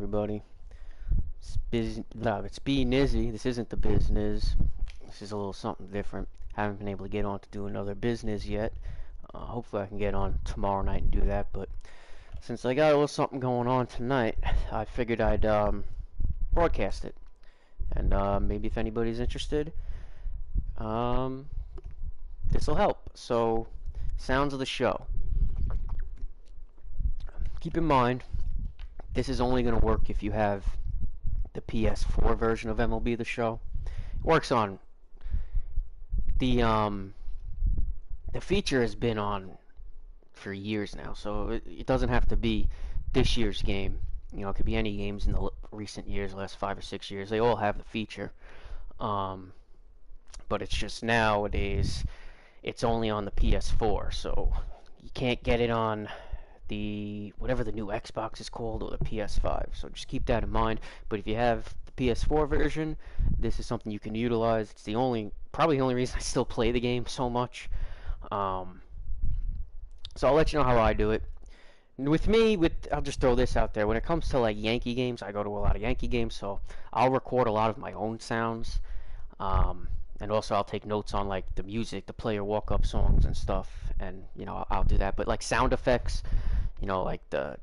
everybody. It's B Nizzy. This isn't the business. This is a little something different. Haven't been able to get on to do another business yet. Hopefully I can get on tomorrow night and do that. But since I got a little something going on tonight, I figured I'd broadcast it. And maybe if anybody's interested, this will help. So, sounds of the show. Keep in mind, this is only going to work if you have the PS4 version of MLB The Show. It works on the feature has been on for years now, so it doesn't have to be this year's game. You know, it could be any games in the recent years, last 5 or 6 years. They all have the feature, but it's just nowadays it's only on the PS4, so you can't get it on the whatever the new Xbox is called or the PS5. So just keep that in mind. But if you have the PS4 version, this is something you can utilize. It's probably the only reason I still play the game so much. So I'll let you know how I do it. With me, I'll just throw this out there. When it comes to like Yankee games, I go to a lot of Yankee games, so I'll record a lot of my own sounds. And also I'll take notes on like the music, the player walk-up songs and stuff, and you know I'll do that. But like sound effects, you know, like the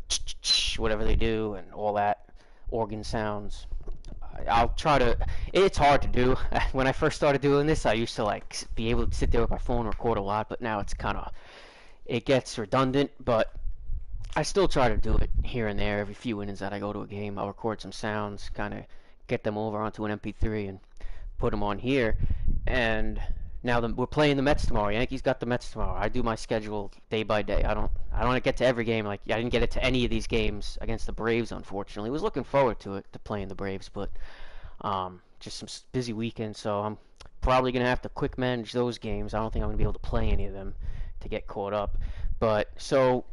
whatever they do and all that, organ sounds, I'll try to. It's hard to do. When I first started doing this, I used to like be able to sit there with my phone and record a lot, but now it gets redundant. But I still try to do it here and there. Every few innings that I go to a game, I'll record some sounds, kind of get them over onto an MP3 and put them on here. And now we're playing the Mets tomorrow. Yankees got the Mets tomorrow. I do my schedule day by day. I don't get to every game. Like I didn't get it to any of these games against the Braves, unfortunately. I was looking forward to playing the Braves, but just some busy weekend. So I'm probably gonna have to quick manage those games. I don't think I'm gonna be able to play any of them to get caught up. But so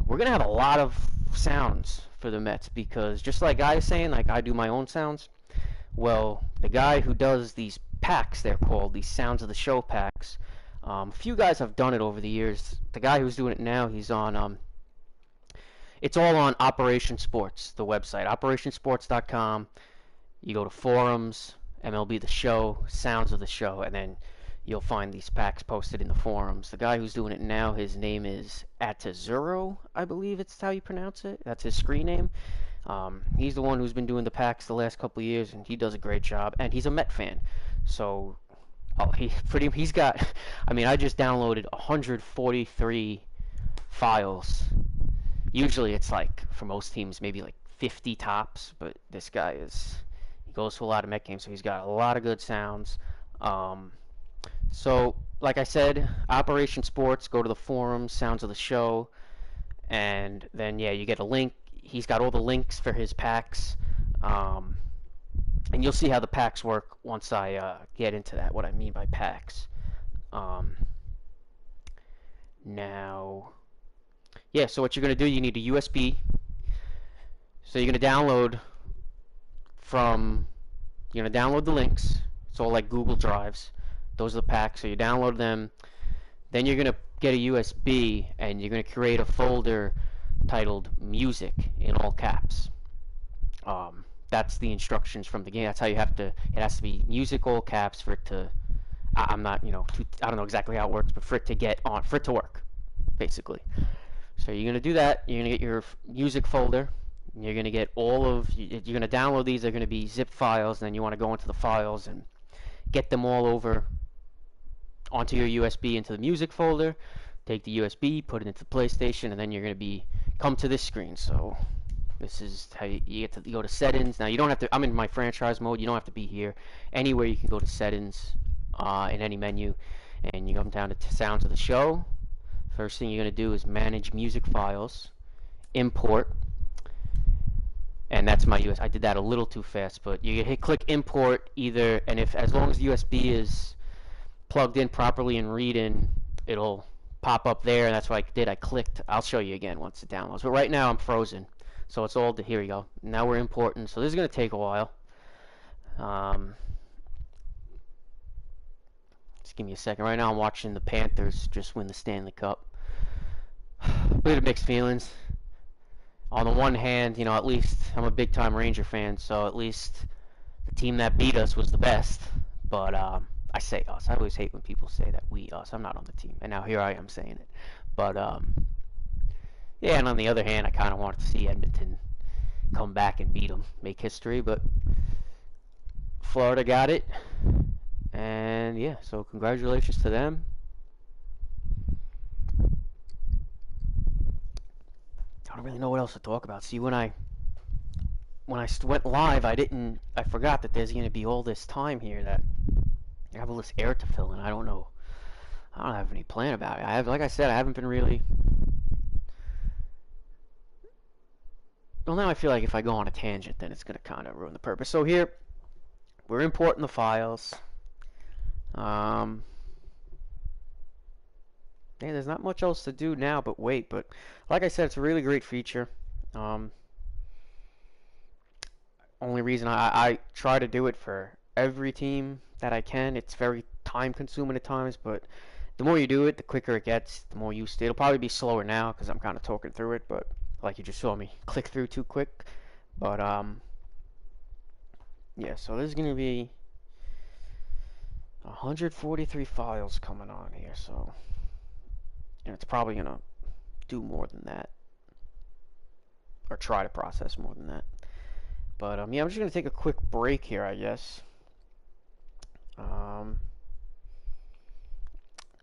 we're gonna have a lot of sounds for the Mets because just like I was saying, like I do my own sounds. Well, the guy who does these packs, they're called, these Sounds of the Show packs. A few guys have done it over the years. The guy who's doing it now, he's on, it's all on Operation Sports, the website, operationsports.com. You go to forums, MLB The Show, Sounds of the Show, and then you'll find these packs posted in the forums. The guy who's doing it now, his name is Atazuro, I believe it's how you pronounce it. That's his screen name. He's the one who's been doing the packs the last couple of years, and he does a great job. And he's a Met fan, so he's got. I mean, I just downloaded 143 files. Usually, it's like for most teams maybe like 50 tops, but this guy he goes to a lot of Met games, so he's got a lot of good sounds. So, like I said, Operation Sports. Go to the forums, Sounds of the Show, and then yeah, you get a link. He's got all the links for his packs, and you'll see how the packs work once I get into that, what I mean by packs. Now, yeah, so what you're going to do, you need a USB. So you're going to download the links. It's all like Google Drives. Those are the packs, so you download them. Then you're going to get a USB, and you're going to create a folder titled Music in all caps. That's the instructions from the game. That's how you have to. It has to be music all caps for it to. I'm not, I don't know exactly how it works, but for it to work, basically. So you're gonna do that. You're gonna get your music folder. You're gonna get you're gonna download these. They're gonna be zip files. And then you want to go into the files and get them all over onto your USB into the music folder. Take the USB, put it into the PlayStation, and then you're gonna come to this screen. So this is how you get to go to settings. Now you don't have to. I'm in my franchise mode. You don't have to be here. Anywhere you can go to settings in any menu, and you come down to Sounds of the Show. First thing you're gonna do is manage music files, import, and that's my US. I did that a little too fast, but you click import either, and as long as the USB is plugged in properly and read in, it'll pop up there. And that's what I did. I clicked. I'll show you again once it downloads. But right now I'm frozen, so it's all here we go. Now we're importing. So this is gonna take a while. Just give me a second. Right now I'm watching the Panthers just win the Stanley Cup. Bit of mixed feelings. on the one hand, at least I'm a big time Ranger fan, so at least the team that beat us was the best. But I say us. I always hate when people say that we us. I'm not on the team, and now here I am saying it. But yeah, and on the other hand, I kind of wanted to see Edmonton come back and beat them, make history. But Florida got it, and yeah, so congratulations to them. I don't really know what else to talk about. See, when I went live, I forgot that there's gonna be all this time here that I have all this air to fill, and I don't know. I don't have any plan about it. Like I said, I haven't been really. Well, now I feel like if I go on a tangent, then it's gonna kind of ruin the purpose. So here, we're importing the files. Um, yeah, there's not much else to do now but wait. But like I said, it's a really great feature. Um, Only reason I try to do it for every team that I can. It's very time consuming at times, but the more you do it, the quicker it gets, the more used to it. It'll probably be slower now because I'm kind of talking through it, but like you just saw me click through too quick. But yeah, so there's gonna be 143 files coming on here, so it's probably gonna do more than that, or try to process more than that. But yeah, I'm just gonna take a quick break here, I guess. Um,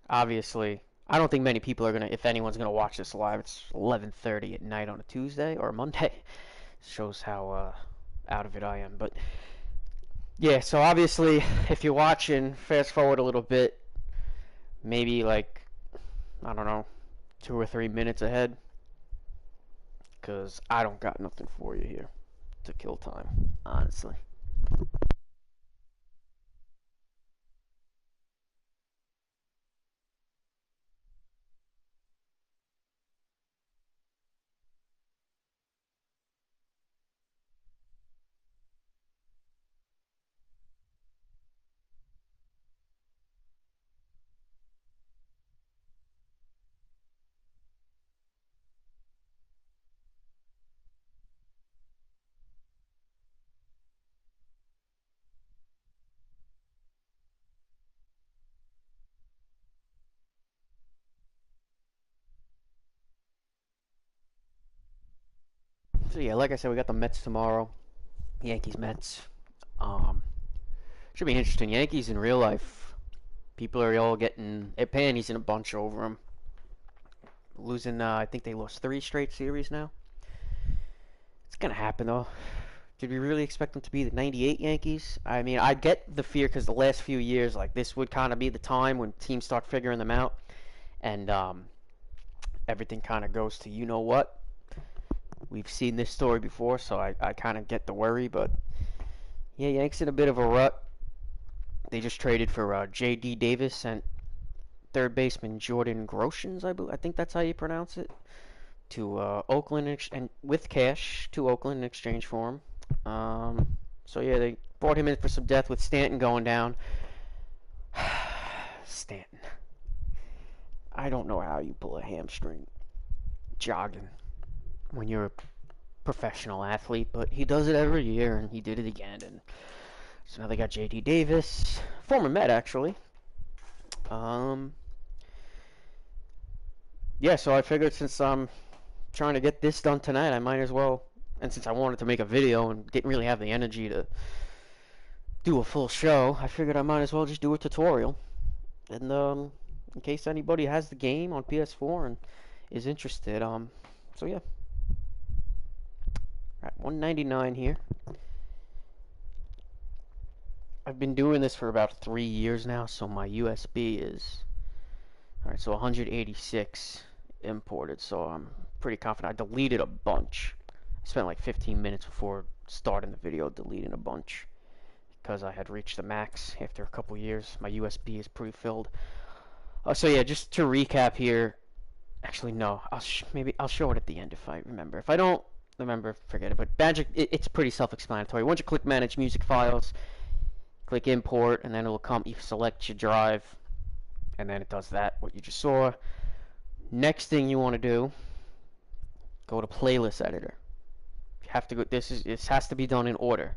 Obviously, I don't think many people are gonna, if anyone's gonna watch this live. It's 11:30 at night on a Tuesday or a Monday. Shows how out of it I am. But yeah, so obviously, if you're watching, fast forward a little bit, maybe like, I don't know, 2 or 3 minutes ahead, because I don't got nothing for you here to kill time, honestly. So yeah, like I said, we got the Mets tomorrow. Yankees, Mets. Um, Should be interesting. Yankees in real life. People are all getting panties in a bunch over them. Losing, I think they lost 3 straight series now. It's gonna happen though. Did we really expect them to be the '98 Yankees? I mean, I get the fear because the last few years, like this, would kind of be the time when teams start figuring them out, and everything kind of goes to you know what. We've seen this story before, so I kind of get the worry, but yeah, Yanks in a bit of a rut. They just traded for J.D. Davis and third baseman Jordan Groshans, I think that's how you pronounce it, to Oakland and with cash to Oakland in exchange for him. So yeah, they brought him in for some depth with Stanton going down. Stanton. I don't know how you pull a hamstring jogging when you're a professional athlete, but he does it every year, and he did it again. And so now they got J.D. Davis, former Met actually. Yeah, so I figured since I'm trying to get this done tonight, I might as well. And since I wanted to make a video and didn't really have the energy to do a full show, I figured I might as well just do a tutorial. And in case anybody has the game on PS4 and is interested, so yeah. Alright, 199 here. I've been doing this for about 3 years now, so my USB is alright. So 186 imported, so I'm pretty confident. I deleted a bunch. I spent like 15 minutes before starting the video deleting a bunch because I had reached the max after a couple years. My USB is pre-filled. So yeah, just to recap here. Actually, no. Maybe I'll show it at the end if I remember. If I don't remember, forget it. But Magic, it's pretty self-explanatory. Once you click Manage Music Files, click Import, and then it'll come. You select your drive, and then it does that. What you just saw. Next thing you want to do, Go to playlist editor. You have to go. This has to be done in order.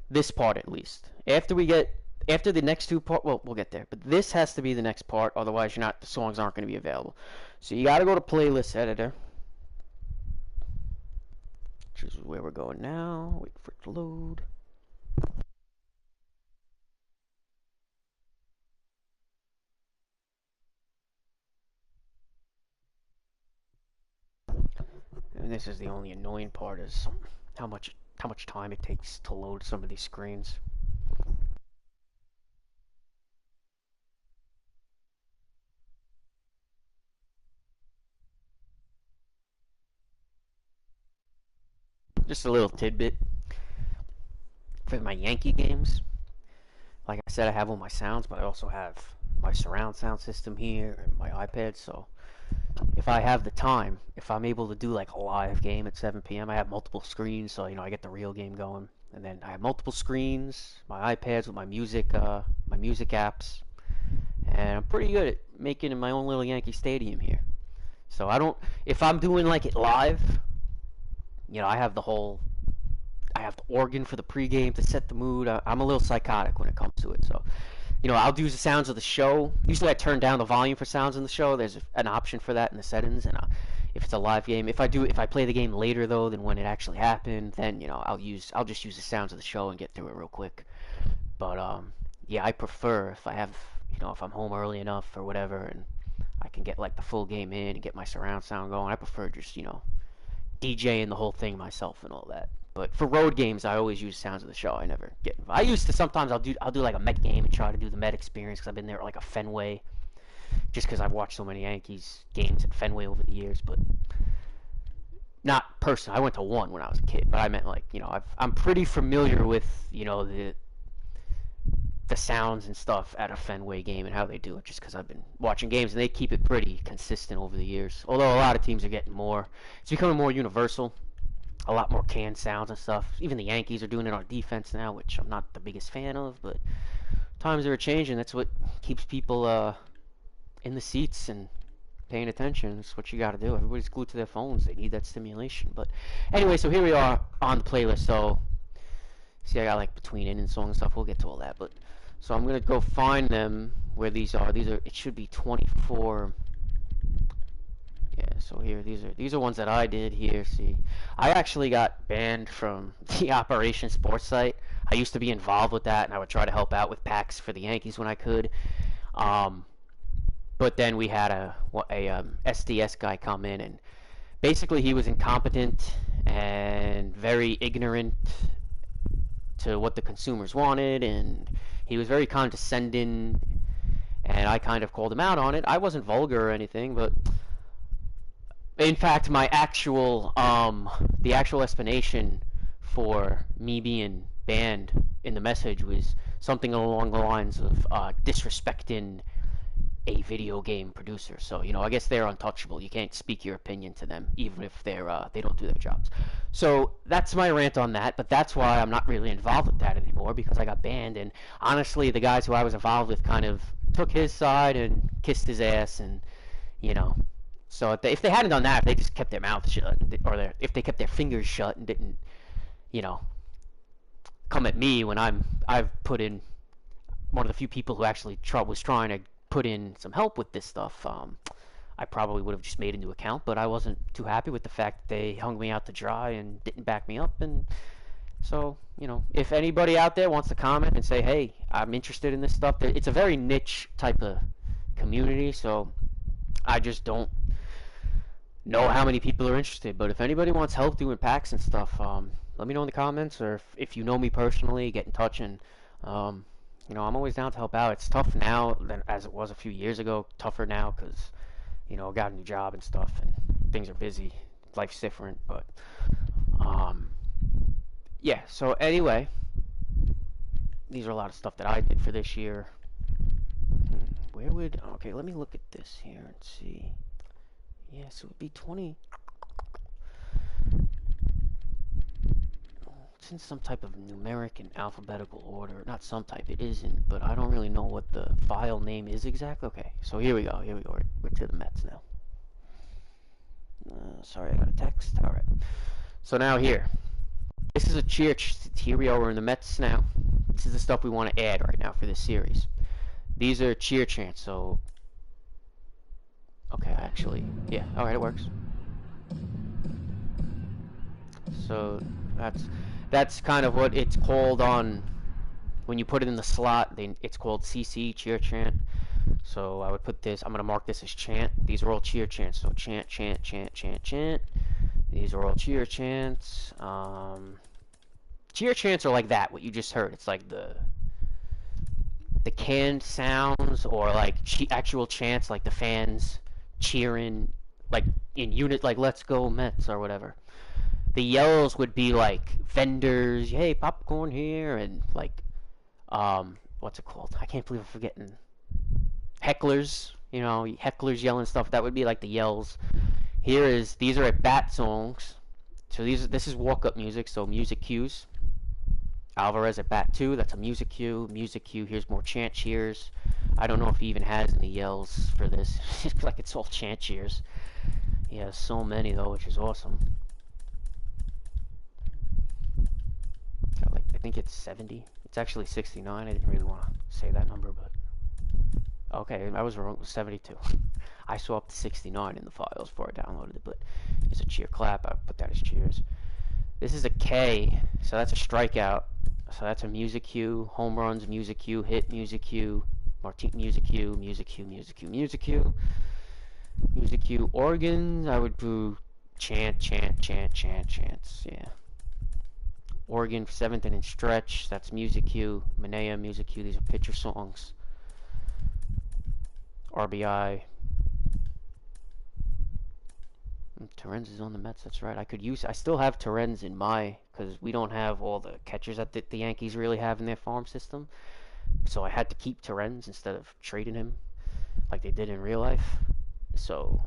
This part at least. After the next two part, well, we'll get there. But this has to be the next part. Otherwise, the songs aren't going to be available. So you got to go to playlist editor, which is where we're going now. Wait for it to load. And this is the only annoying part, is how much time it takes to load some of these screens. Just a little tidbit for my Yankee games. Like I said, I have all my sounds, but I also have my surround sound system here and my iPad. So if I have the time, if I'm able to do like a live game at 7 p.m., I have multiple screens, so I get the real game going. And then I have multiple screens, my iPads with my music apps, and I'm pretty good at making my own little Yankee Stadium here. So if I'm doing like it live, I have I have the organ for the pregame to set the mood. I'm a little psychotic when it comes to it, so I'll do the sounds of the show. Usually I turn down the volume for sounds in the show. There's an option for that in the settings, and if it's a live game, if I play the game later though than when it actually happened, then I'll just use the sounds of the show and get through it real quick. But yeah, I prefer if I have if I'm home early enough or whatever, and I can get like the full game in and get my surround sound going. I prefer just DJing the whole thing myself and all that. But for road games, I always use sounds of the show. I never get involved. I used to sometimes I'll do like a Met game and try to do the Met experience because I've been there at like a Fenway, just because I've watched so many Yankees games at Fenway over the years. But not personally. I went to one when I was a kid, but I meant like I'm pretty familiar with the sounds and stuff at a Fenway game and how they do it, just because I've been watching games and they keep it pretty consistent over the years. Although a lot of teams are getting more, it's becoming more universal. A lot more canned sounds and stuff. Even the Yankees are doing it on defense now, which I'm not the biggest fan of, but times are changing. That's what keeps people in the seats and paying attention. That's what you got to do. Everybody's glued to their phones. They need that stimulation. But anyway, so here we are on the playlist. So see, I got like between in and song and stuff. We'll get to all that. But so I'm gonna go find them where these are. It should be 24. Yeah, so here, these are ones that I did here. See, I actually got banned from the Operation Sports site. I used to be involved with that, and I would try to help out with packs for the Yankees when I could. But then we had a SDS guy come in, and basically he was incompetent and very ignorant to what the consumers wanted, and he was very condescending, and I kind of called him out on it. I wasn't vulgar or anything, but in fact, the actual explanation for me being banned in the message was something along the lines of disrespecting a video game producer. So, I guess they're untouchable. You can't speak your opinion to them, even if they don't do their jobs. So that's my rant on that, but that's why I'm not really involved with that anymore, because I got banned, and honestly, the guys who I was involved with kind of took his side and kissed his ass, and, so if they hadn't done that, if they just kept their mouth shut, or if they kept their fingers shut and didn't, come at me when I've put in one of the few people who actually was trying to put in some help with this stuff, I probably would have just made a new account, but I wasn't too happy with the fact that they hung me out to dry and didn't back me up. And so, if anybody out there wants to comment and say, hey, I'm interested in this stuff, it's a very niche type of community, so I just don't know how many people are interested. But if anybody wants help doing packs and stuff, let me know in the comments, or if you know me personally, get in touch. And I'm always down to help out. It's tough now than as it was a few years ago. Tougher now because I got a new job and stuff, and things are busy. Life's different. But yeah, so anyway, these are a lot of stuff that I did for this year. Okay, let me look at this here and see. Yes, it would be 20. It's in some type of numeric and alphabetical order. Not some type, it isn't, but I don't really know what the file name is exactly. Okay, so here we go. We're to the Mets now. Sorry, I got a text. All right. So now here, this is a cheer. Here we are. We're in the Mets now. This is the stuff we want to add right now for this series. These are cheer chants. So, okay, actually, yeah. All right, it works. So that's kind of what it's called on when you put it in the slot. It's called CC, cheer chant. So I would put this. I'm gonna mark this as chant. These are all cheer chants. So chant, chant, chant, chant, chant. These are all cheer chants. Cheer chants are like that. What you just heard. It's like the canned sounds, or like actual chants, like the fans cheering, like in unit, like "Let's go Mets" or whatever. The yells would be like vendors, "Hey, popcorn here," and like, what's it called? I can't believe I'm forgetting. Hecklers, hecklers yelling stuff. That would be like the yells. These are at bat songs. So this is walk-up music, so music cues. Alvarez at bat 2, that's a music cue. Music cue, here's more chant cheers. I don't know if he even has any yells for this. It's like it's all chant cheers. He has so many though, which is awesome. I think it's 70. It's actually 69. I didn't really want to say that number, but okay, I was wrong. It was 72. I saw up to 69 in the files before I downloaded it, but it's a cheer clap. I put that as cheers. This is a K, so that's a strikeout. So that's a music cue. Home runs, music cue. Hit, music cue. Martin, music cue. Music cue, music cue, music cue. Music cue. Organs, I would do chant, chant, chant, chant, chants. Yeah. Organ, 7th inning stretch. That's music cue. Manea, music cue. These are pitcher songs. RBI. Terrence is on the Mets, that's right. I still have Terrence in my, because we don't have all the catchers that the Yankees really have in their farm system. So I had to keep Terrence instead of trading him like they did in real life. So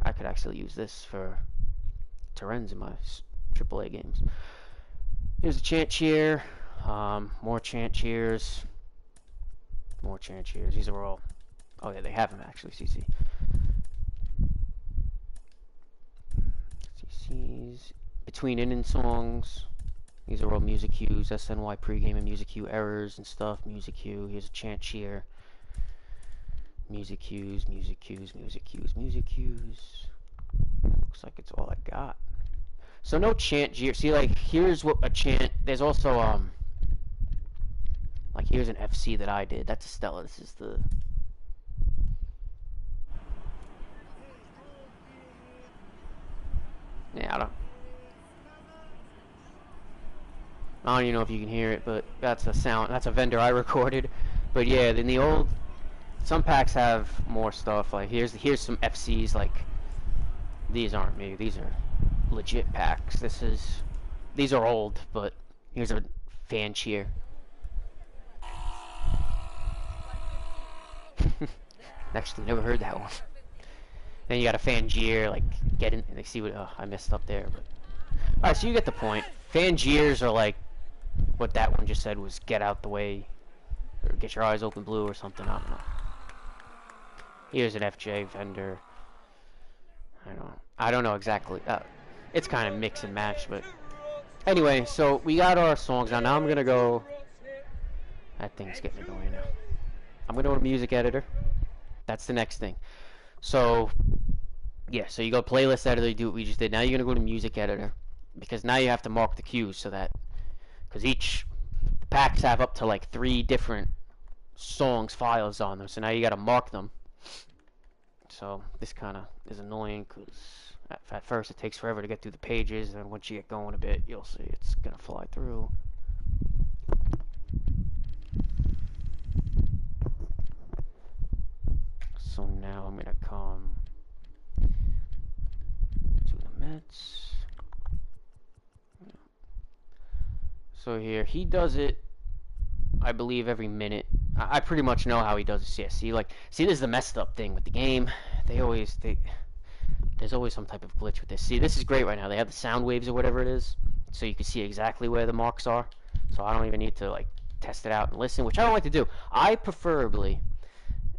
I could actually use this for Terrence in my AAA games. Here's a chant cheer. More chant cheers. More chant cheers. These are all... Oh yeah, they have them actually, CC. CC's between inning songs. These are all music cues. SNY pregame and music cue errors and stuff. Music cue. Here's a chant cheer. Music cues, music cues, music cues, music cues. Looks like it's all I got. So no chant cheer. See, like, here's what a chant... There's also, like, here's an FC that I did. That's a Stella. This is the... Yeah, I don't even know if you can hear it, but that's a sound. That's a vendor I recorded. But yeah, in the old... Some packs have more stuff. Like, here's some FCs, like... These aren't me. These are legit packs. These are old, but here's a fan cheer. Actually, never heard that one. Then you got a fan jeer, like, get in, and see what, I messed up there, but... Alright, so you get the point. Fan jeers are like, what that one just said was get out the way, or get your eyes open blue or something, I don't know. Here's an FJ vendor. I don't know exactly. It's kind of mix and match, but... Anyway, so we got our songs now. Now I'm gonna go... That thing's getting annoying now. I'm gonna go to music editor. That's the next thing. So, yeah, so you go playlist editor, you do what we just did. Now you're going to go to music editor, because now you have to mark the cues so that, because the packs have up to like 3 different songs files on them, so now you got to mark them. So this kind of is annoying, because at first it takes forever to get through the pages, and once you get going a bit, you'll see it's going to fly through. So now I'm gonna come to the Mets. So here, he does it, I believe, every minute. I pretty much know how he does it. Yeah, see, this is the messed up thing with the game. There's always some type of glitch with this. See, this is great right now. They have the sound waves or whatever it is, so you can see exactly where the marks are. So I don't even need to, like, test it out and listen, which I don't like to do. I preferably...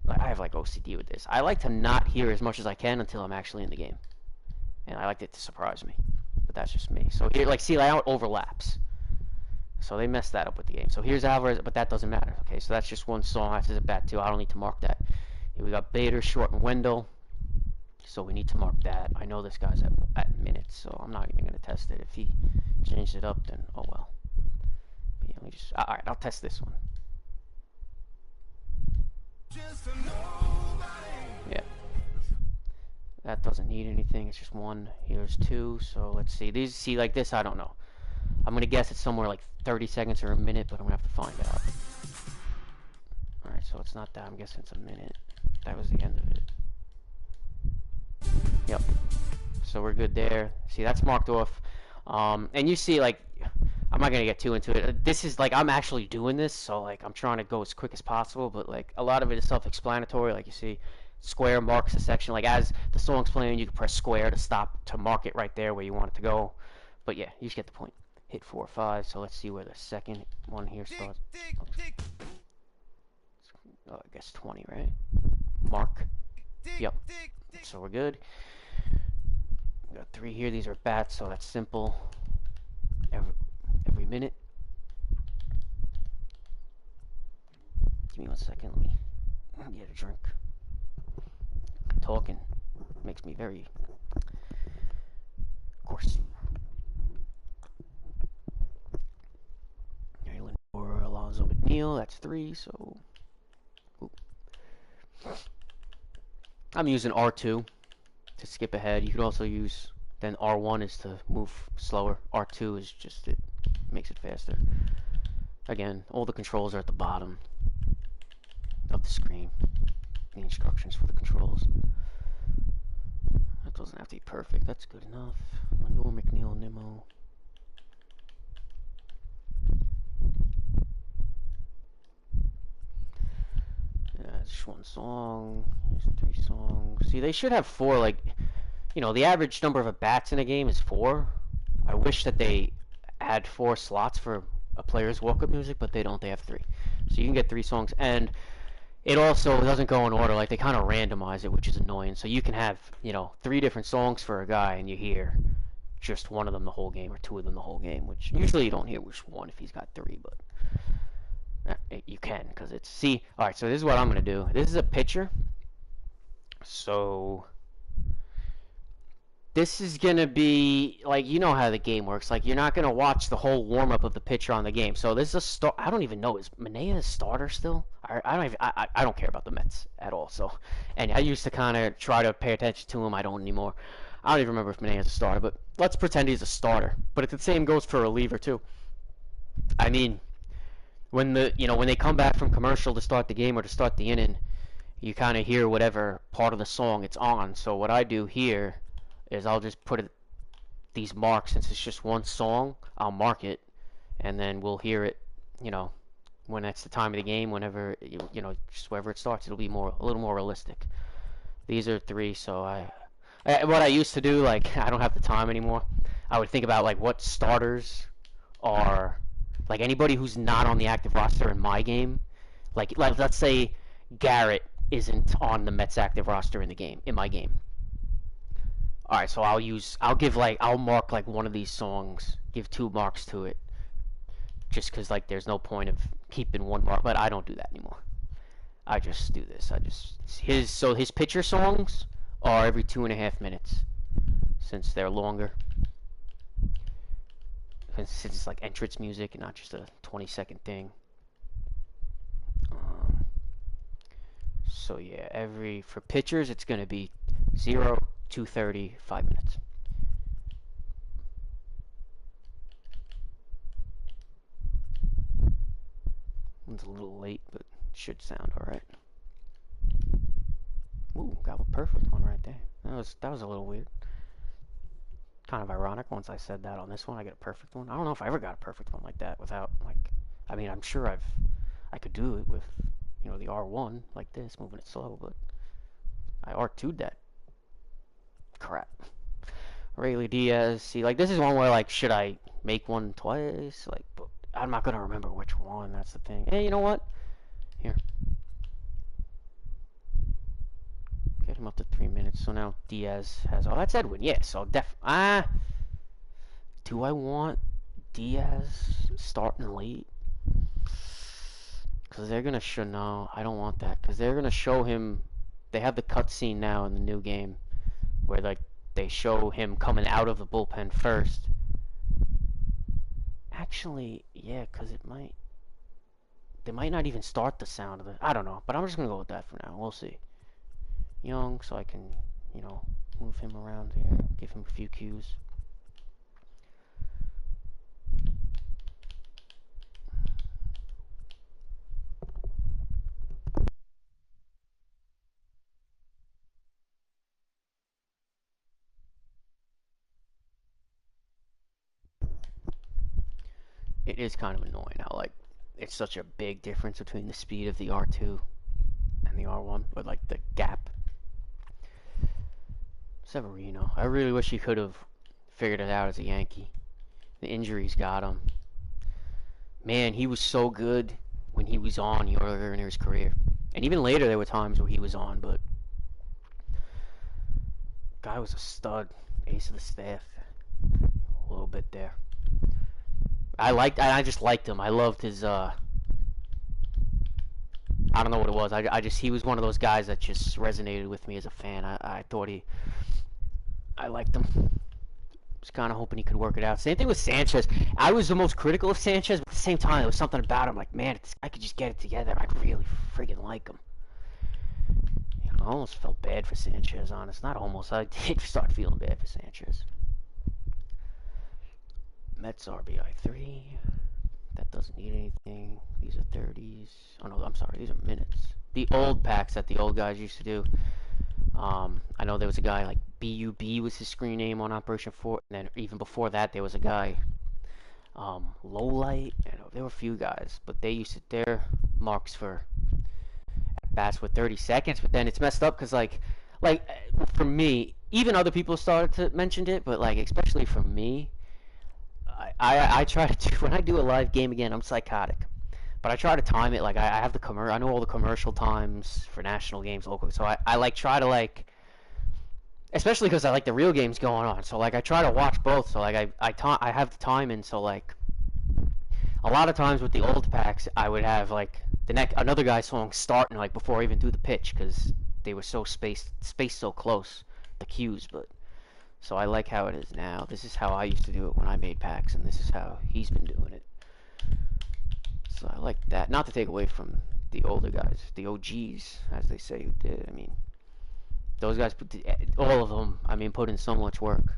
I have like OCD with this. I like to not hear as much as I can until I'm actually in the game. and I liked it to surprise me. But that's just me. So here, like, see, like, how it overlaps. So they messed that up with the game. So here's Alvarez, but that doesn't matter. Okay, so that's just one song. That's a bat too. I don't need to mark that. Here we got Bader, Short, and Wendell. So we need to mark that. I know this guy's at minutes, so I'm not even going to test it. If he changed it up, then oh well. But yeah, let me just. All right, I'll test this one. Yeah. That doesn't need anything. It's just one. Here's two. So let's see. These, see, like this, I don't know. I'm going to guess it's somewhere like 30 seconds or a minute, but I'm going to have to find out. Alright, so it's not that. I'm guessing it's a minute. That was the end of it. Yep. So we're good there. See, that's marked off. And you see, like, I'm not going to get too into it. This is, like, I'm actually doing this, so, like, I'm trying to go as quick as possible, but, like, a lot of it is self-explanatory. Like, you see, square marks a section. Like, as the song's playing, you can press square to stop, to mark it right there where you want it to go. But, yeah, you just get the point. Hit 4 or 5, so let's see where the second one here starts. Oh, I guess 20, right? Mark. Yep. So we're good. We got 3 here. These are bats, so that's simple. Every minute. Give me 1 second. Let me get a drink. Talking makes me very, of course. Or Alonzo McNeil, that's 3, so I'm using R2 to skip ahead. You could also use, then R1 is to move slower. R2 is just, it makes it faster. Again, all the controls are at the bottom of the screen. The instructions for the controls. That doesn't have to be perfect, that's good enough. Lindor, McNeil, Nimmo. Just one song. Here's 3 songs. See, they should have 4, like, you know, the average number of at-bats in a game is 4. I wish that they had 4 slots for a player's walk-up music, but they don't. They have 3. So you can get 3 songs, and it also doesn't go in order. Like, they kind of randomize it, which is annoying. So you can have, you know, 3 different songs for a guy, and you hear just one of them the whole game, or 2 of them the whole game, which usually you don't hear which one if he's got 3, but you can, because it's, see, alright, so this is what I'm going to do. This is a pitcher, so this is going to be, like, you know how the game works, like, you're not going to watch the whole warm-up of the pitcher on the game, so this is a start. I don't even know, is Manaea a starter still? I don't care about the Mets at all, so, and I used to kind of try to pay attention to him. I don't anymore. I don't even remember if Manaea's a starter, but let's pretend he's a starter, but the same goes for a reliever, too. I mean, when they come back from commercial to start the game or to start the inning, you kind of hear whatever part of the song it's on. So what I do here is I'll just put these marks, since it's just one song, I'll mark it, and then we'll hear it, you know, when it's the time of the game, whenever, you know, just wherever it starts, it'll be a little more realistic. These are 3, so what I used to do, like, I don't have the time anymore. I would think about, like, what starters are, like, anybody who's not on the active roster in my game, like let's say Garrett isn't on the Mets active roster in my game. All right, so I'll mark like one of these songs, give 2 marks to it, just because, like, there's no point of keeping 1 mark. But I don't do that anymore. I just do this. His pitcher songs are every 2.5 minutes, since they're longer. Since it's like entrance music and not just a 20-second thing. So yeah, for pitchers it's gonna be 0, 2:30, 5 minutes. One's a little late, but should sound all right. Ooh, got a perfect one right there. That was a little weird. Kind of ironic. Once I said that on this one, I get a perfect one. I don't know if I ever got a perfect one like that without, like, I mean, I'm sure I could do it with, you know, the R1 like this, moving it slow, but I R2'd that crap. Rayleigh Diaz. See, like, this is one where, like, should I make one twice? Like, but I'm not gonna remember which one. That's the thing. Hey, you know what? Here, get I'm up to 3 minutes. So now Diaz has. Oh, that's Edwin. Yeah. So do I want Diaz starting late? Because they're gonna show. No, I don't want that. Because they're gonna show him. They have the cutscene now in the new game, where like they show him coming out of the bullpen first. Actually, yeah, because it might. They might not even start the sound of it. I don't know, but I'm just gonna go with that for now. We'll see. Young, so I can, move him around here, give him a few cues. It is kind of annoying how, like, it's such a big difference between the speed of the R2 and the R1, or, like, the gap. Severino. I really wish he could have figured it out as a Yankee. The injuries got him. Man, he was so good when he was on earlier in his career. And even later there were times where he was on, but guy was a stud. Ace of the staff. A little bit there. I just liked him. I loved his, I don't know what it was. He was one of those guys that just resonated with me as a fan. I thought I liked him. Was kind of hoping he could work it out. Same thing with Sanchez. I was the most critical of Sanchez, but at the same time, there was something about him. Like, man, if this guy could just get it together, I'd really friggin' like him. I almost felt bad for Sanchez, honest. Not almost. I did start feeling bad for Sanchez. Mets RBI 3. That doesn't need anything. These are 30s. Oh no, I'm sorry. These are minutes. The old packs that the old guys used to do. I know there was a guy like BUB was his screen name on Operation 4, and then even before that there was a guy, Lowlight. There were a few guys, but they used to their marks for bats with 30 seconds. But then it's messed up because like for me, even other people started to mention it, but like especially for me, I try to do, when I do a live game again, I'm psychotic. But I try to time it, like, I have the I know all the commercial times for national games locally, so I like, try to, like, especially because I like the real games going on, so, like, I try to watch both, so, like, I have the timing, so, like, a lot of times with the old packs, I would have, like, another guy's song starting, like, before I even do the pitch, because they were so spaced so close, the cues, but, so I like how it is now. This is how I used to do it when I made packs, and this is how he's been doing it. So I like that. Not to take away from the older guys, the OGs, as they say, who did. I mean, those guys, all of them, I mean, put in so much work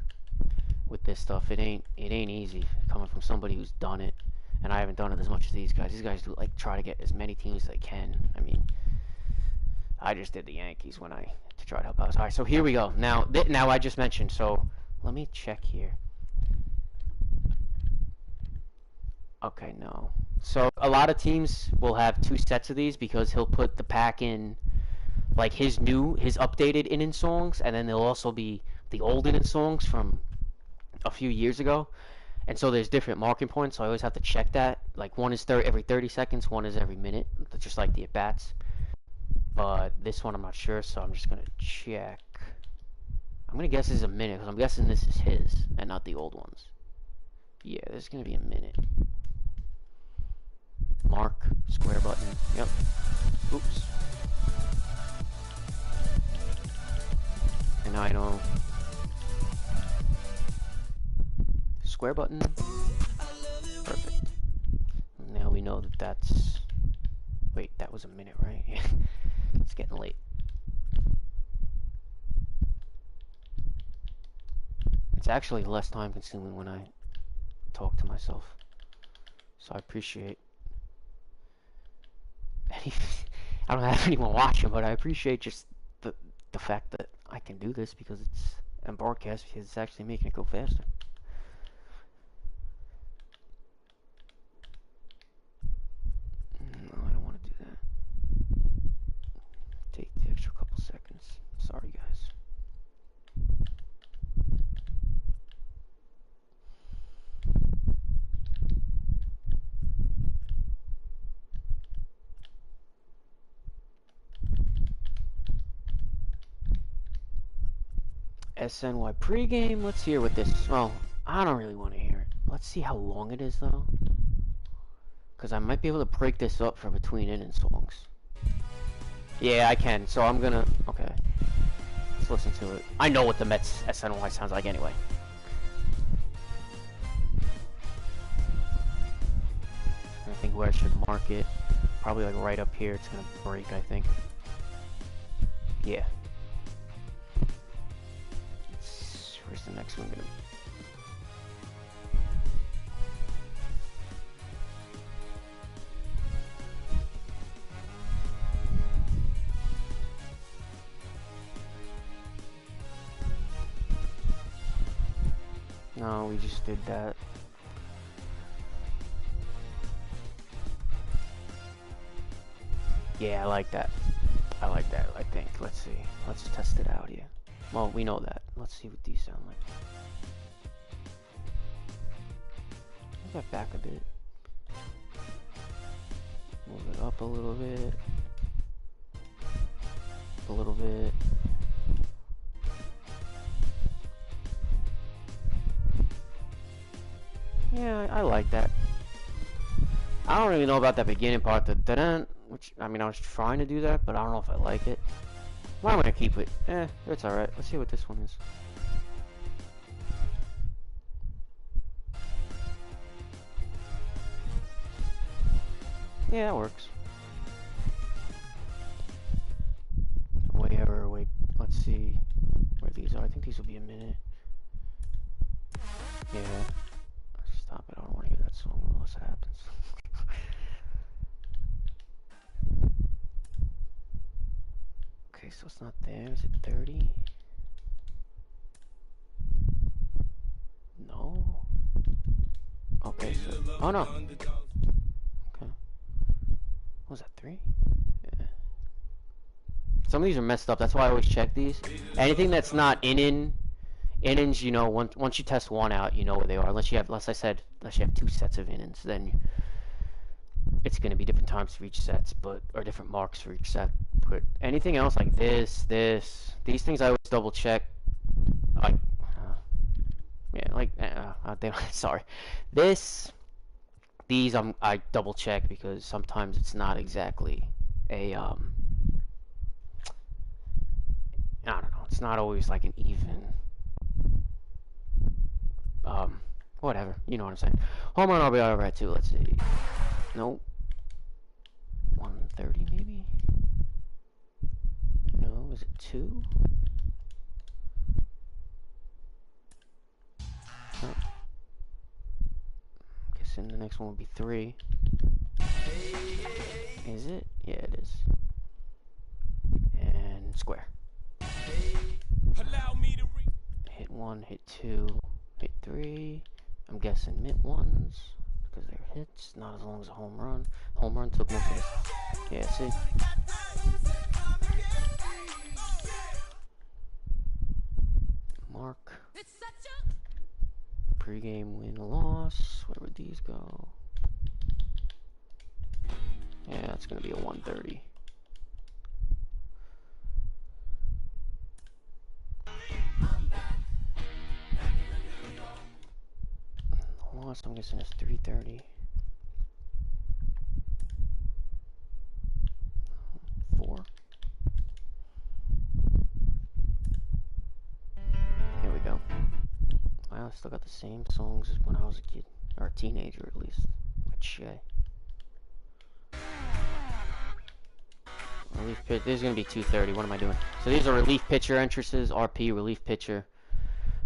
with this stuff. It ain't easy coming from somebody who's done it. And I haven't done it as much as these guys. These guys do, like, try to get as many teams as they can. I mean, I just did the Yankees to try to help out. All right, so here we go. Now I just mentioned, so let me check here. Okay, no. So a lot of teams will have 2 sets of these because he'll put the pack in, like, his updated inning songs, and then there'll also be the old inning songs from a few years ago. And so there's different marking points, so I always have to check that. Like, one is every 30 seconds, one is every minute, just like the at-bats. But this one I'm not sure, so I'm just going to check. I'm going to guess this is a minute, because I'm guessing this is his, and not the old ones. Yeah, this is going to be a minute. Mark, square button, yep. Oops. And I know. Square button. Perfect. Now we know that that's... Wait, that was a minute, right? It's getting late. It's actually less time consuming when I talk to myself. So I appreciate... I don't have anyone watching, but I appreciate just the fact that I can do this because it's on broadcast, because it's actually making it go faster. No, I don't want to do that. Take the extra couple seconds. Sorry, guys. SNY pregame. Let's hear what this. Well, I don't really want to hear it. Let's see how long it is though, because I might be able to break this up for between inning songs. Yeah, I can. So I'm gonna. Okay. Let's listen to it. I know what the Mets SNY sounds like anyway. I think where I should mark it. Probably like right up here. It's gonna break, I think. Yeah. Where's the next one gonna be? No, we just did that. Yeah, I like that. I like that, I think. Let's see. Let's test it out here. Well, we know that. Let's see what these sound like. Move that back a bit. Move it up a little bit. A little bit. Yeah, I like that. I don't really know about that beginning part, the da-dun, which, I mean, I was trying to do that, but I don't know if I like it. Why am I gonna keep it? It's alright. Let's see what this one is. Yeah, that works. Whatever, wait, let's see where these are. I think these will be a minute. Yeah. Stop it, I don't want to hear that song unless it happens. Okay, so it's not there. Is it 30? No. Okay, so... Oh, no. Okay. What was that, 3? Yeah. Some of these are messed up. That's why I always check these. Anything that's not innings, you know, once you test one out, you know where they are. Unless you have 2 sets of innings, then it's going to be different times for each sets, or different marks for each set. But anything else like these things I always double check. Sorry. These I double check because sometimes it's not exactly a I don't know. It's not always like an even. Whatever. You know what I'm saying. Home run RBI over at 2. Let's see. Nope. 130 maybe. No, is it 2? Oh. Guessing the next one will be 3. Is it? Yeah, it is. And square. Hit 1, hit 2, hit 3. I'm guessing mid ones because they're hits, not as long as a home run. Home run took most of it. Yeah, see. Mark. Pre-game win loss. Where would these go? Yeah, it's gonna be a 130. Loss, I'm guessing it's 330. 4. Here we go. Wow, I still got the same songs as when I was a kid, or a teenager at least. With Shay. Relief pitch. This is gonna be 230. What am I doing? So these are relief pitcher entrances. RP relief pitcher.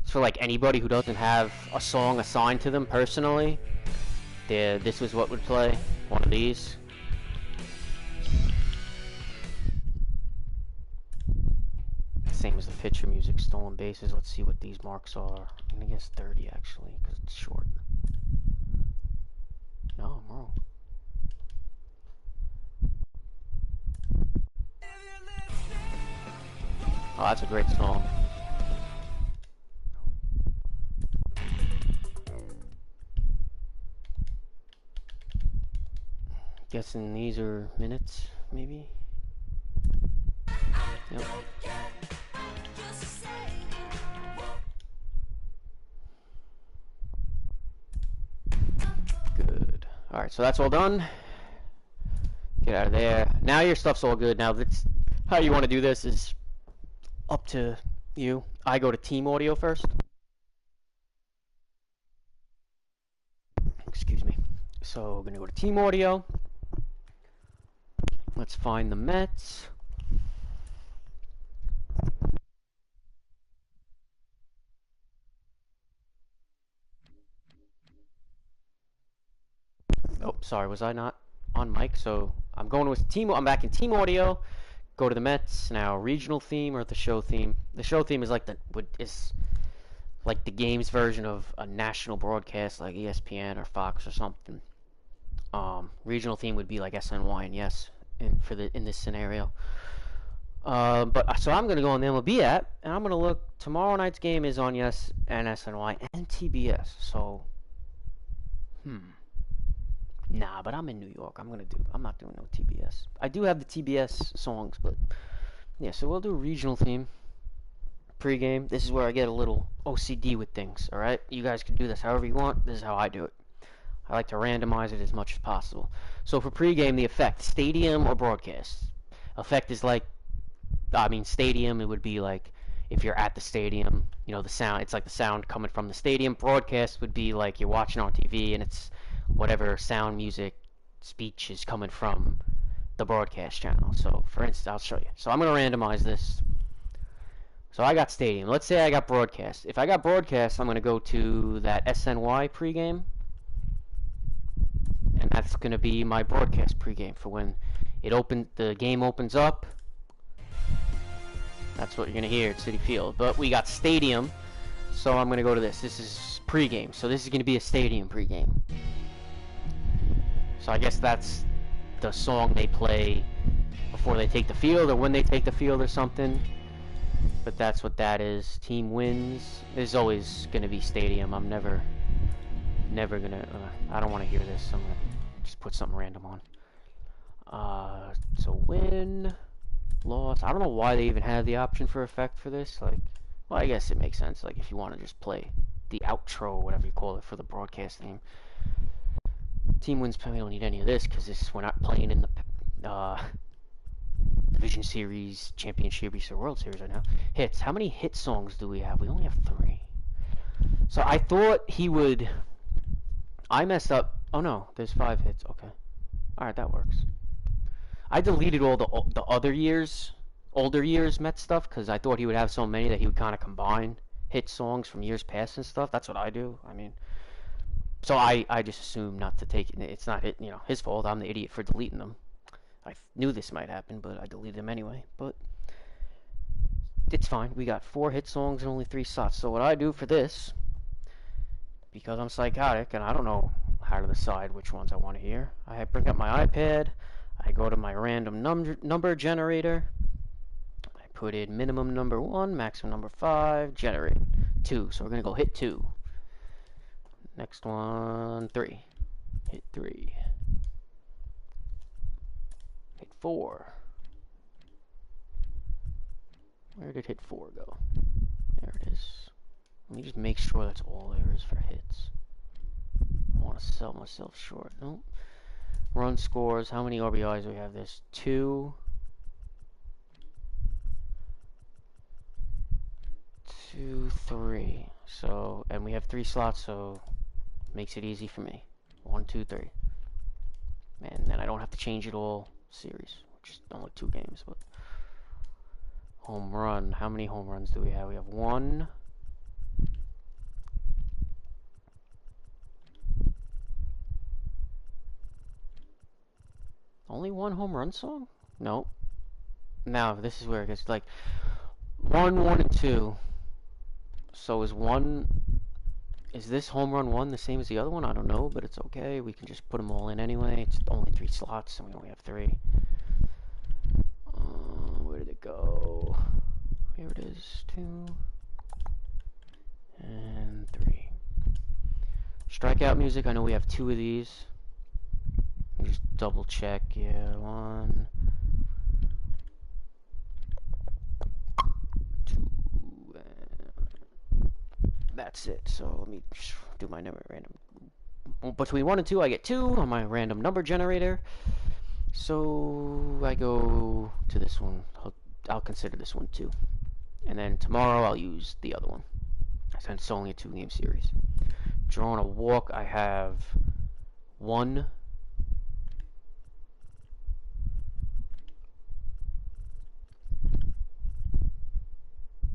It's for like anybody who doesn't have a song assigned to them personally. This is what would play. One of these. Same as the pitcher music. Stolen bases. Let's see what these marks are. I'm gonna guess 30 actually, because it's short. No, I'm wrong. Oh, that's a great song. Guessing these are minutes, maybe? Yep. Alright, so that's all done. Get out of there. Now your stuff's all good. Now that's how you want to do this is up to you. I go to team audio first. Excuse me. So we're gonna go to team audio. Let's find the Mets. Oh, sorry, was I not on mic? So I'm going with team. I'm back in team audio. Go to the Mets now. Regional theme or the show theme? The show theme is like the game's version of a national broadcast like ESPN or Fox or something. Regional theme would be like SNY and Yes in this scenario. But so I'm gonna go on the MLB app and I'm gonna look. Tomorrow night's game is on Yes and SNY and TBS. So, nah, but I'm in New York. I'm not doing no TBS. I do have the TBS songs, but yeah. So we'll do a regional theme. Pre-game. This is where I get a little OCD with things. All right, you guys can do this however you want. This is how I do it. I like to randomize it as much as possible. So for pre-game, the effect: stadium or broadcast. Effect is like, stadium. It would be like if you're at the stadium. You know, the sound. It's like the sound coming from the stadium. Broadcast would be like you're watching on TV and it's whatever sound, music, speech is coming from the broadcast channel. So for instance, I'll show you. So I'm gonna randomize this. So I got stadium. Let's say I got broadcast. If I got broadcast, I'm going to go to that SNY pregame. And that's going to be my broadcast pregame for when the game opens up. That's what you're going to hear at Citi Field. But we got stadium. So I'm going to go to this. This is pregame. So this is going to be a stadium pregame. So I guess that's the song they play before they take the field or when they take the field or something. But that's what that is. Team wins. There's always going to be stadium. I'm never going to... I don't want to hear this. I'm going to just put something random on. So win, loss. I don't know why they even have the option for effect for this. Like, well, I guess it makes sense. Like, if you want to just play the outro, or whatever you call it, for the broadcast name. Team wins. We don't need any of this because we're not playing in the... Division Series, Championship Series, or World Series right now. Hits. How many hit songs do we have? We only have 3. So I thought he would... I messed up. Oh no, there's 5 hits. Okay. Alright, that works. I deleted all the other years, older years Met stuff, because I thought he would have so many that he would kind of combine hit songs from years past and stuff. That's what I do. So I just assumed not to take it. It's not his fault. I'm the idiot for deleting them. I knew this might happen, but I deleted them anyway. But it's fine. We got 4 hit songs and only 3 slots. So what I do for this, because I'm psychotic and I don't know how to decide which ones I want to hear, I bring up my iPad. I go to my random number generator. I put in minimum number 1, maximum number 5, generate 2. So we're going to go hit 2. Next one, 3. Hit 3. Hit 4. Where did hit 4 go? There it is. Let me just make sure that's all there is for hits. I want to sell myself short. Nope. Run scores. How many RBIs do we have? This 2. 2, 3. So, and we have 3 slots, so makes it easy for me. 1, 2, 3. And then I don't have to change it all series, which is only 2 games. But home run. How many home runs do we have? We have 1. Only 1 home run song? Nope. Now this is where it gets like 1, 1, and 2. So is this home run 1 the same as the other one? I don't know, but it's okay. We can just put them all in anyway. It's only 3 slots, and we only have 3. Where did it go? Here it is. 2 and 3. Strikeout music. I know we have 2 of these. Just double check. Yeah, 1, 2, and that's it. So let me just do my number random between 1 and 2, I get 2 on my random number generator. So I go to this one. I'll consider this one 2. And then tomorrow I'll use the other one, since it's only a 2-game series. Drawing a walk, I have 1.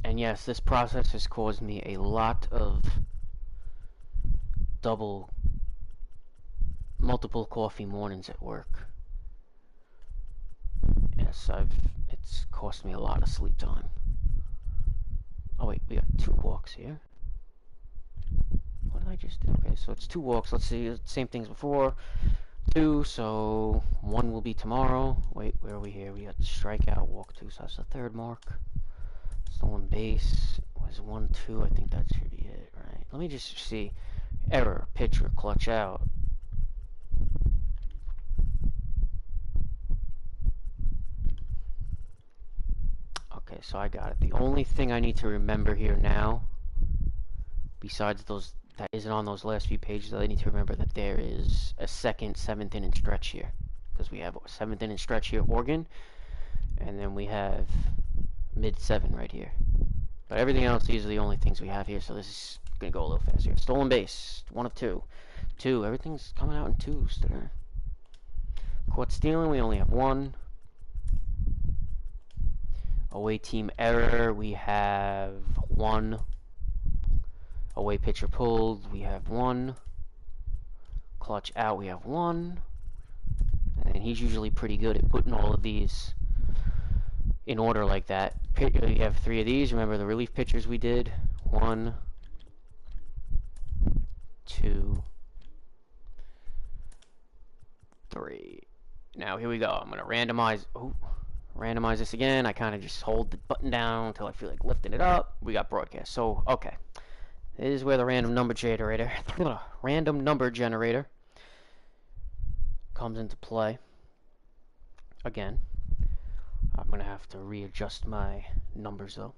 And yes, this process has caused me a lot of multiple coffee mornings at work. Yes, it's cost me a lot of sleep time. Oh wait, we got 2 walks here. What did I just do? Okay, so it's 2 walks. Let's see, same things before. 2, so 1 will be tomorrow. Wait, where are we here? We got strikeout, walk 2, so that's the 3rd mark. Stolen base was 1, 2. I think that should be it, right? Let me just see. Error, pitcher, clutch out. Okay, so I got it. The only thing I need to remember here now, besides those that isn't on those last few pages, I need to remember that there is a second 7th inning stretch here, because we have a 7th inning stretch here, Oregon, and then we have mid-7 right here. But everything else, these are the only things we have here, so this is gonna go a little faster. Stolen base, 1 of 2. 2, everything's coming out in 2s today. Caught stealing, we only have 1. Away team error, we have 1. Away pitcher pulled, we have 1. Clutch out, we have 1. And he's usually pretty good at putting all of these in order like that. We have 3 of these. Remember the relief pitchers we did? 1, 2, 3. Now here we go. I'm gonna randomize. Randomize this again. I kind of just hold the button down until I feel like lifting it up. We got broadcast. So okay, this is where the random number generator comes into play. Again, I'm gonna have to readjust my numbers though.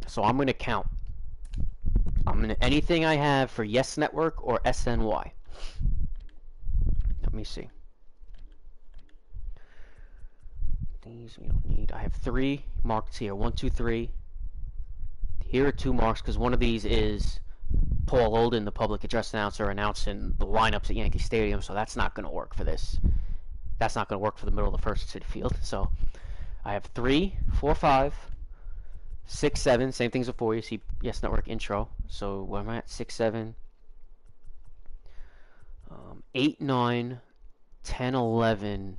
So I'm gonna count. Anything I have for Yes Network or SNY. Let me see. These we don't need. I have 3 marked here. 1, 2, 3. Here are 2 marks because one of these is Paul Olden, the public address announcer, announcing the lineups at Yankee Stadium. So that's not going to work for this. That's not going to work for the middle of the first city field. So I have 3, 4, 5, 6, 7. Same things before. You see Yes Network intro. So where am I at? 6, 7, 8, 9, 10, 11.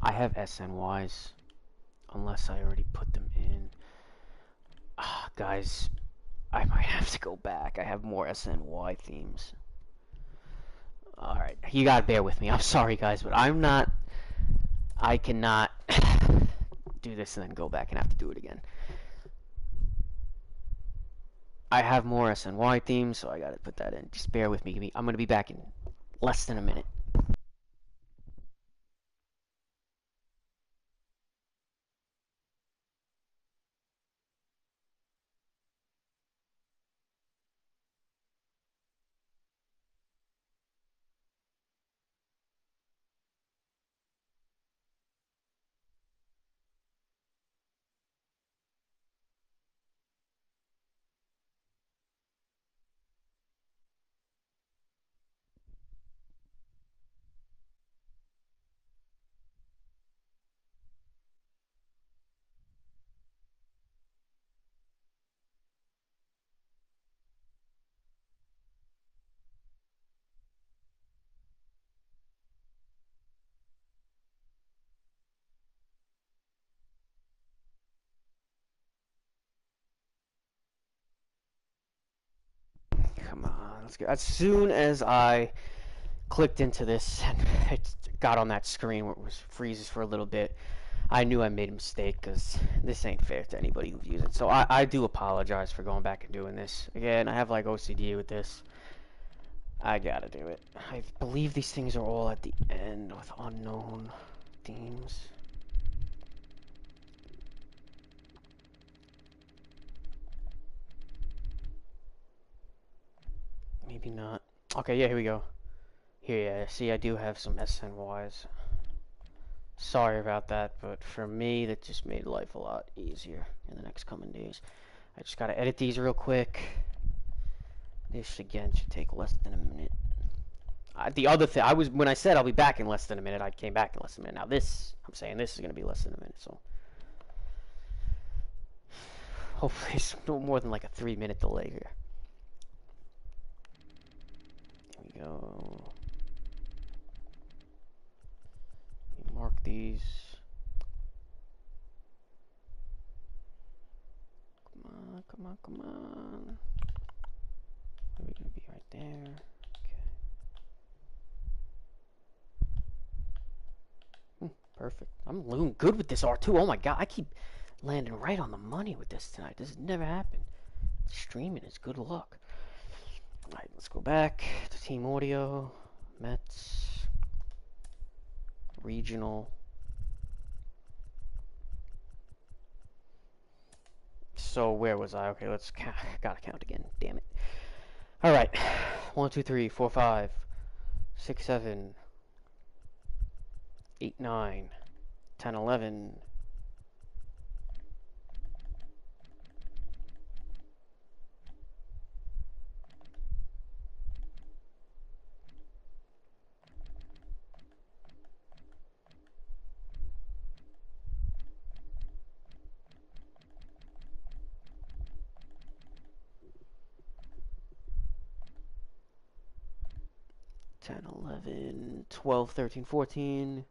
I have SNYs, unless I already put them in. Guys, I might have to go back. I have more SNY themes. Alright, you gotta bear with me. I'm sorry, guys, but I cannot do this and then go back and have to do it again. I have more SNY themes, so I gotta put that in. Just bear with me. I'm gonna be back in less than a minute. Come on, let's go. As soon as I clicked into this and it got on that screen where it was freezes for a little bit, I knew I made a mistake because this ain't fair to anybody who views it. So I do apologize for going back and doing this. Again, I have like OCD with this. I gotta do it. I believe these things are all at the end with unknown themes. maybe not. Okay, yeah, here we go. Here, yeah, see, I do have some SNYs. Sorry about that, but for me, that just made life a lot easier in the next coming days. I just gotta edit these real quick. This, again, should take less than a minute. The other thing, when I said I'll be back in less than a minute, I came back in less than a minute. Now this, I'm saying this is gonna be less than a minute, so. Hopefully it's no more than like a 3-minute delay here. Here we go. Mark these. Come on, come on, come on. Are we gonna be right there? Okay. Perfect. I'm doing good with this R2. Oh my god, I keep landing right on the money with this tonight. This has never happened. Streaming is good luck. Alright, let's go back to team audio. Mets. Regional. So where was I? Okay, let's gotta count again. Damn it. All right. 1, 2, 3, 4, 5, 6, 7, 8, 9, 10, 11. 10, 11, 12, 13, 14,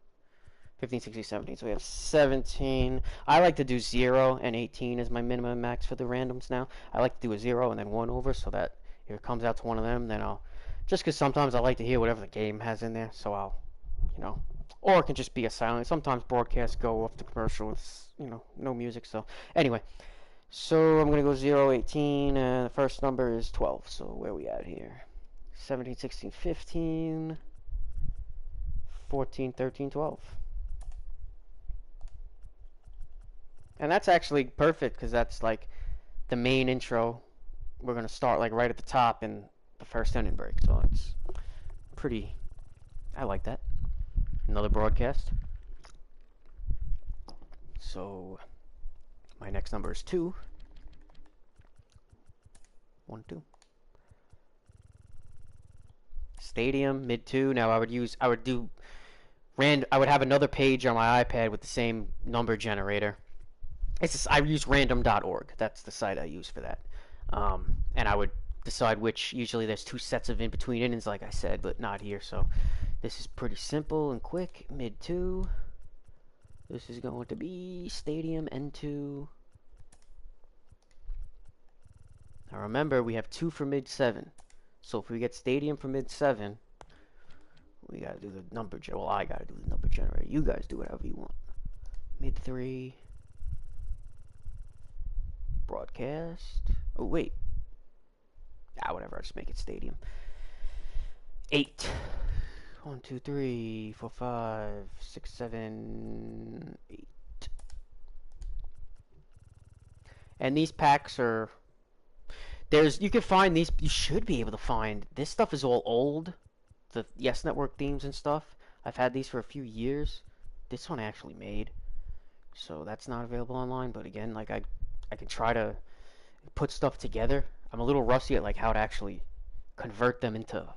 15, 16, 17. So we have 17. I like to do 0 and 18 as my minimum max for the randoms now. I like to do a 0 and then 1 over so that if it comes out to one of them, then I'll... Just because sometimes I like to hear whatever the game has in there, so I'll, you know... Or it can just be a silent. Sometimes broadcasts go off the commercial with, you know, no music, so... Anyway, so I'm going to go 0, 18, and the first number is 12. So where are we at here? 17, 16, 15, 14, 13, 12. And that's actually perfect because that's like the main intro. We're going to start like right at the top in the first inning break. So it's pretty, I like that. Another broadcast. So my next number is 2. 1, 2. Stadium, mid 2. Now I would have another page on my iPad with the same number generator. I use random.org. That's the site I use for that. And I would decide which, usually there's 2 sets of in-between innings, like I said, but not here. So this is pretty simple and quick. Mid 2. This is going to be Stadium N2. Now remember, we have 2 for mid 7. So if we get Stadium for mid 7, we gotta do the number. Well, I gotta do the number generator. You guys do whatever you want. Mid 3. Broadcast. Oh wait. Whatever. I'll just make it Stadium. 8. 1, 2, 3, 4, 5, 6, 7, 8. And these packs are... you can find these, you should be able to find, this stuff is all old, the Yes Network themes and stuff. I've had these for a few years. This one I actually made, so that's not available online, but again, like I can try to put stuff together. I'm a little rusty at like how to actually convert them into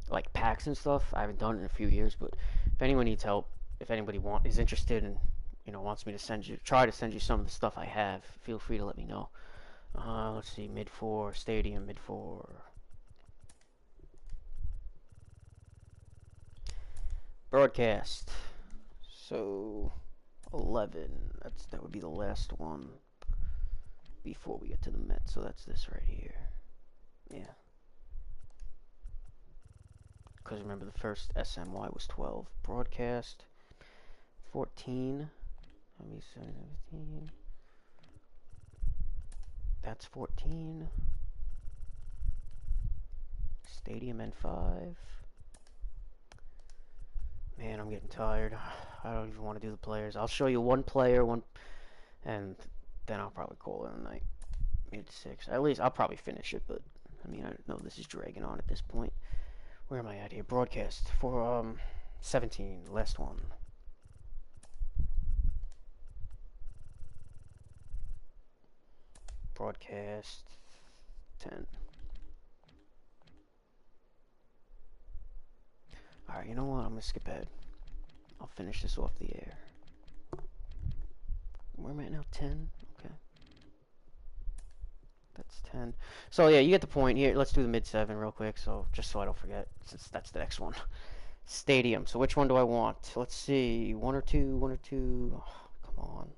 like packs and stuff. I haven't done it in a few years, but if anyone needs help, if anybody is interested and, you know, wants me to try to send you some of the stuff I have, feel free to let me know. Let's see, mid 4, Stadium, mid 4. Broadcast. So 11. That would be the last one before we get to the Mets. So that's this right here. Yeah. Because remember the first SNY was 12. Broadcast 14. Let me 17. That's 14. Stadium N5. Man, I'm getting tired. I don't even want to do the players. I'll show you one player, and then I'll probably call it a night. Mid 6. At least I'll probably finish it, but I mean, I know this is dragging on at this point. Where am I at here? Broadcast for 17, last one. Broadcast 10. Alright, you know what? I'm gonna skip ahead. I'll finish this off the air. Where am I at now? 10? Okay. That's 10. So yeah, you get the point here. Let's do the mid-7 real quick, so just so I don't forget, since that's the next one. Stadium. So which one do I want? Let's see. 1 or 2, 1 or 2. Oh, come on.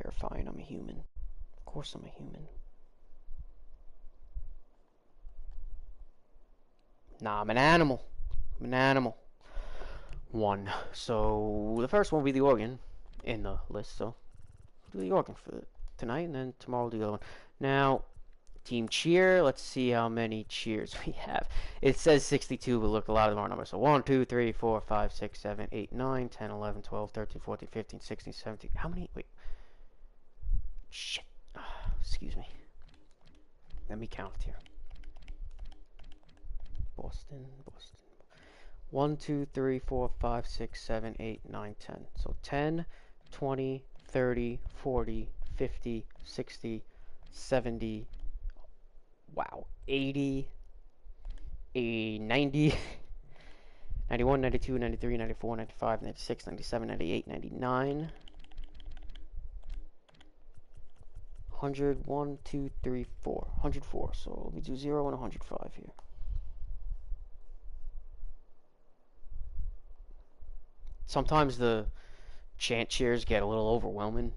Verifying I'm a human. Of course I'm a human. Nah, I'm an animal. I'm an animal. 1. So the first one will be the organ in the list, so do the organ for tonight, and then tomorrow we'll do the other one. Now, team cheer, let's see how many cheers we have. It says 62, but look, a lot of them are numbers. So 1, 2, 3, 4, 5, 6, 7, 8, 9, 10, 11, 12, 13, 14, 15, 16, 17. How many? Wait. Shit. Excuse me. Let me count here. Boston. 1, 2, 3, 4, 5, 6, 7, 8, 9, 10. So 10, 20, 30, 40, 50, 60, 70, wow, 80, 90, 91, 92, 93, 94, 95, 96, 97, 98, 99, 100, 1, 2, 3, 4, 104. So let me do 0 and 105 here. Sometimes the chant cheers get a little overwhelming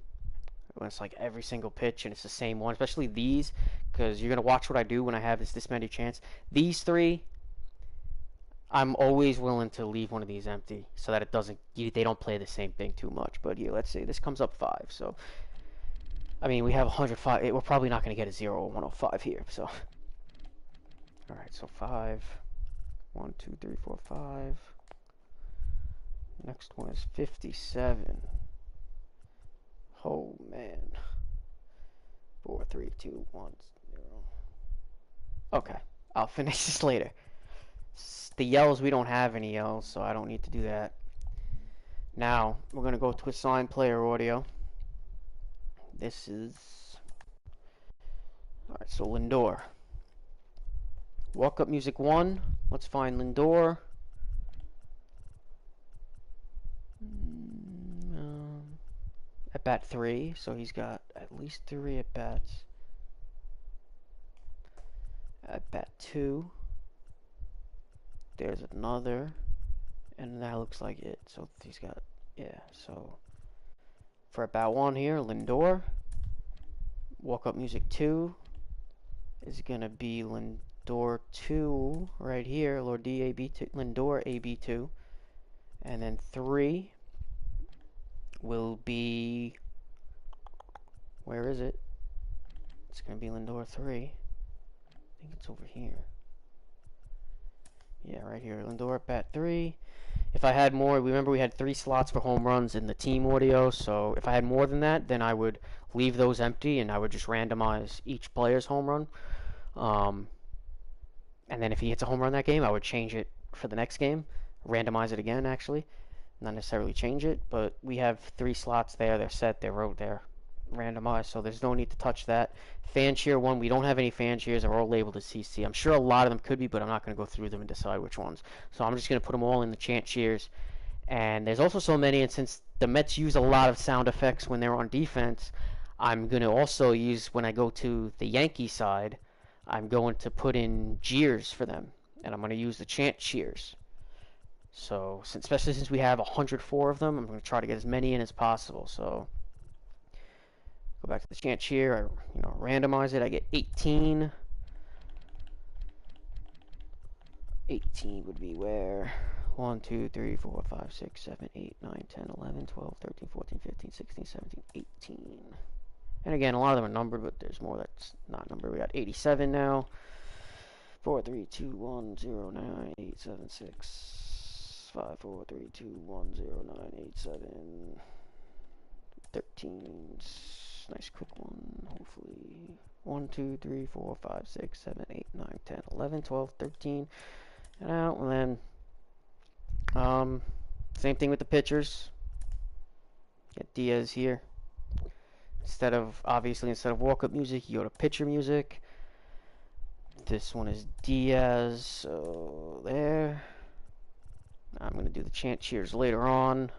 when it's like every single pitch and it's the same one, especially these, because you're going to watch what I do when I have this many chants. These 3, I'm always willing to leave one of these empty so that it doesn't, they don't play the same thing too much. But yeah, let's say this comes up 5. So, I mean, we have 105. We're probably not going to get a 0 or 105 here. So, all right, so 5. 1, 2, 3, 4, 5. Next one is 57. Oh, man. 4, 3, 2, 1, 0. Okay, I'll finish this later. The yells, we don't have any yells, so I don't need to do that. Now, we're going to go to assign player audio. This is... Alright, so Lindor. Walk-up music 1. Let's find Lindor. At bat 3, so he's got at least 3 at bats. At bat 2, there's another, and that looks like it. So he's got, yeah. So for at bat 1 here, Lindor. Walk up music 2 is gonna be Lindor 2 right here, Lindor AB2, and then 3 will be, where is it? It's gonna be Lindor 3. I think it's over here. Yeah, right here. Lindor at bat 3. If I had more, remember we had 3 slots for home runs in the team audio, so if I had more than that, then I would leave those empty and I would just randomize each player's home run. And then if he hits a home run that game, I would change it for the next game. Randomize it again, actually. Not necessarily change it, but we have 3 slots there. They're set, they're randomized, so there's no need to touch that. Fan cheer 1, we don't have any fan cheers. They're all labeled as CC. I'm sure a lot of them could be, but I'm not going to go through them and decide which ones. So I'm just going to put them all in the chant cheers. And there's also so many, and since the Mets use a lot of sound effects when they're on defense, I'm going to also use, when I go to the Yankee side, I'm going to put in jeers for them. And I'm going to use the chant cheers. So, especially since we have 104 of them, I'm going to try to get as many in as possible. So, go back to the chant cheer. I, randomize it. I get 18. 18 would be where? 1, 2, 3, 4, 5, 6, 7, 8, 9, 10, 11, 12, 13, 14, 15, 16, 17, 18. And again, a lot of them are numbered, but there's more that's not numbered. We got 87 now. 4, 3, 2, 1, 0, 9, 8, 7, 6. 5, 4, 3, 2, 1, 0, 9, 8, 7, 13. Nice quick one, hopefully. 1, 2, 3, 4, 5, 6, 7, 8, 9, 10, 11, 12, 13, and out. And then same thing with the pitchers. Get Diaz here. Instead of walk-up music, you go to pitcher music. This one is Diaz, so there. I'm going to do the chant cheers later on.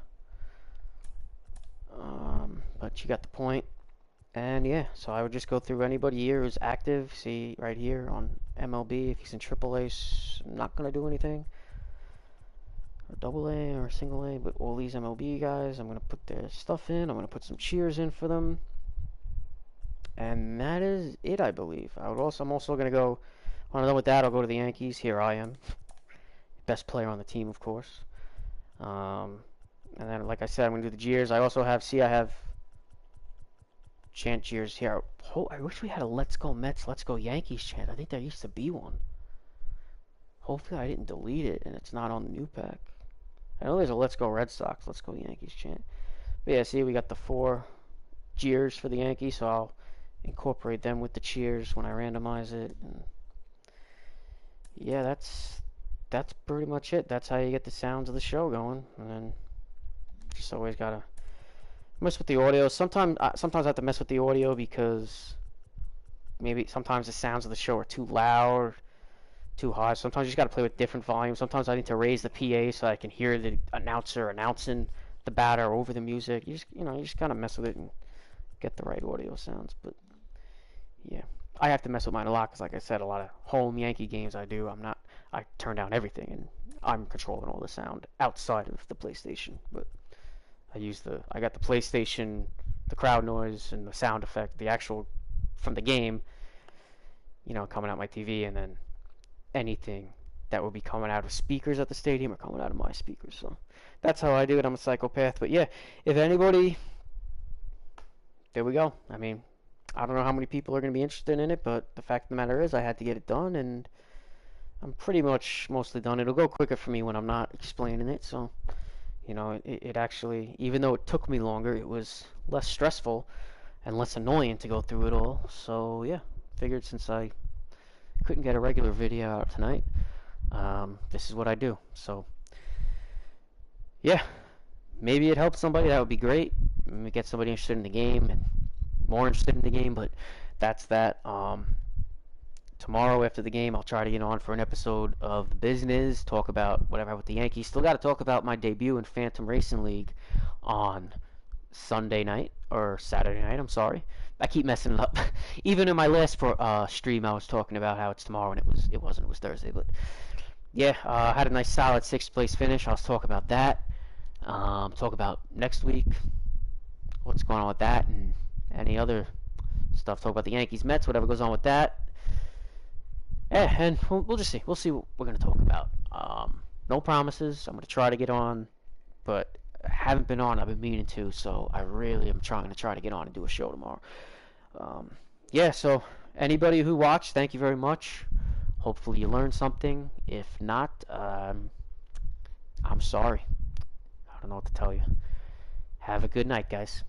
But you got the point. And yeah, so I would just go through anybody here who's active. See right here on MLB, if he's in AAA, I'm not going to do anything. Or AA or single A, but all these MLB guys, I'm going to put their stuff in. I'm going to put some cheers in for them. And that is it, I believe. I'm also going to go, when I'm done with that, I'll go to the Yankees. Here I am. Best player on the team, of course. And then, like I said, I'm going to do the cheers. I also have, I have chant cheers here. Oh, I wish we had a Let's Go Mets, Let's Go Yankees chant. I think there used to be one. Hopefully I didn't delete it and it's not on the new pack. I know there's a Let's Go Red Sox, Let's Go Yankees chant. But yeah, see, we got the 4 cheers for the Yankees, so I'll incorporate them with the cheers when I randomize it. And yeah, that's pretty much it. That's how you get the sounds of the show going. And then just always gotta mess with the audio. Sometimes I have to mess with the audio because maybe sometimes the sounds of the show are too loud, too high. Sometimes you just got to play with different volumes. Sometimes I need to raise the PA so I can hear the announcer announcing the batter over the music. You just kind of mess with it and get the right audio sounds. But yeah, I have to mess with mine a lot because, like I said, a lot of home Yankee games I turn down everything and I'm controlling all the sound outside of the PlayStation. But I got the PlayStation, the crowd noise and the sound effect, the actual from the game, coming out my TV, and then anything that will be coming out of speakers at the stadium or coming out of my speakers. So that's how I do it. I'm a psychopath. But yeah, if anybody, there we go. I mean, I don't know how many people are going to be interested in it, but the fact of the matter is I had to get it done, and I'm pretty much mostly done. It'll go quicker for me when I'm not explaining it. So, it actually, even though it took me longer, it was less stressful and less annoying to go through it all. So yeah, figured since I couldn't get a regular video out tonight, this is what I do. So yeah, maybe it helps somebody. That would be great. Maybe get somebody interested in the game and more interested in the game. But that's that. Tomorrow after the game, I'll try to get on for an episode of The Business, talk about whatever with the Yankees. Still got to talk about my debut in Phantom Racing League on Sunday night, or Saturday night, I'm sorry. I keep messing it up. Even in my last stream, I was talking about how it's tomorrow, and it wasn't. It was Thursday. But yeah, I had a nice solid 6th place finish. I'll talk about that. Talk about next week, what's going on with that, and any other stuff. Talk about the Yankees, Mets, whatever goes on with that. Yeah, and we'll just see. We'll see what we're going to talk about. No promises. I'm going to try to get on, but I haven't been on. I've been meaning to, so I really am trying to get on and do a show tomorrow. Yeah, so anybody who watched, thank you very much. Hopefully you learned something. If not, I'm sorry. I don't know what to tell you. Have a good night, guys.